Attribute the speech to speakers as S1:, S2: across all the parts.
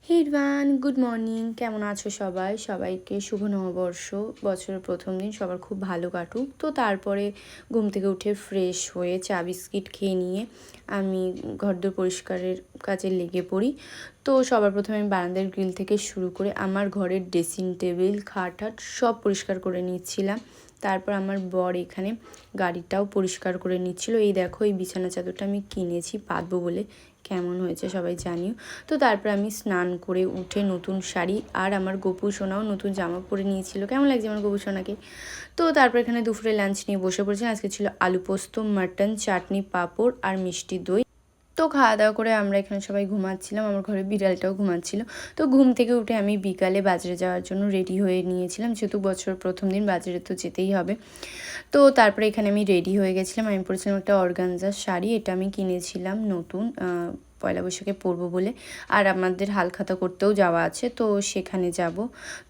S1: Hirbandh good morning, কেমন আছো সবাই? সবাইকে শুভ নববর্ষ। বছরের প্রথম দিন সবার খুব ভালো কাটুক। তো তারপরে ঘুম থেকে উঠে ফ্রেশ হয়ে চা বিস্কিট খেয়ে নিয়ে আমি ঘরদোর পরিষ্কারের কাজে লেগে পড়ি। তো সবার প্রথমে আমি বারান্দার গ্রিল থেকে শুরু করে আমার ঘরের ড্রেসিং টেবিল খাট সব পরিষ্কার করে নিচ্ছিলাম। তারপর আমার বর এখানে গাড়িটাও পরিষ্কার করে নিচ্ছিল। এই দেখো, এই বিছানা চাদরটা আমি কিনেছি পাতবো বলে, কেমন হয়েছে সবাই জানিও। তো তারপর আমি স্নান করে উঠে নতুন শাড়ি আর আমার গপু সোনাও নতুন জামা পরে নিয়েছিল। কেমন লাগছে আমার গপু সোনাকে? তো তারপর এখানে দুপুরে লাঞ্চ নিয়ে বসে পড়েছিলাম। আজকে ছিল আলু পোস্ত, মাটন, চাটনি, পাঁপড় আর মিষ্টি দই। তো খাওয়া দাওয়া করে আমরা এখানে সবাই ঘুমাচ্ছিলাম, আমার ঘরে বিড়ালটাও ঘুমাচ্ছিল। তো ঘুম থেকে উঠে আমি বিকালে বাজারে যাওয়ার জন্য রেডি হয়ে নিয়েছিলাম, যেহেতু বছর প্রথম দিন বাজারে তো যেতেই হবে। তো তারপরে এখানে আমি রেডি হয়ে গেছিলাম। আমি পরেছিলাম একটা অর্গানজার শাড়ি, এটা আমি কিনেছিলাম নতুন পয়লা বৈশাখে পরবো বলে। আর আমাদের হালখাতা করতেও যাওয়া আছে, তো সেখানে যাব।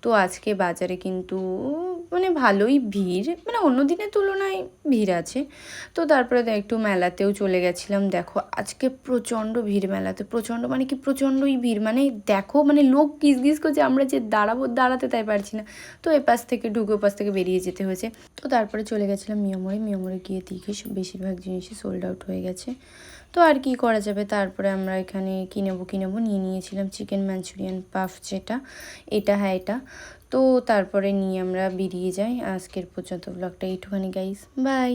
S1: তো আজকে বাজারে কিন্তু মানে ভালোই ভিড়, মানে অন্য দিনের তুলনায় ভিড় আছে। তো তারপরে একটু মেলাতেও চলে গেছিলাম। দেখো আজকে প্রচণ্ড ভিড় মেলাতে, প্রচণ্ড মানে কি প্রচণ্ডই ভিড়, মানে দেখো মানে লোক গিজ করছে, আমরা যে দাঁড়াতে তাই পারছি না। তো এপাশ থেকে ঢুকে ওপাশ থেকে বেরিয়ে যেতে হয়েছে। তো তারপরে চলে গেছিলাম মিয়ামোড়ে গিয়ে দেখি বেশিরভাগ জিনিসই সোল্ড আউট হয়ে গেছে। তো আর কি করা যাবে, তারপরে আমরা এখানে কিনেবো নিয়ে নিয়েছিলাম চিকেন মাঞ্চুরিয়ান পাফ, যেটা এটা। তো তারপরে নিয়ে আমরা বেরিয়ে যাই। আজকের পর্যন্ত ব্লগটা এইটুখানি গাইস, বাই।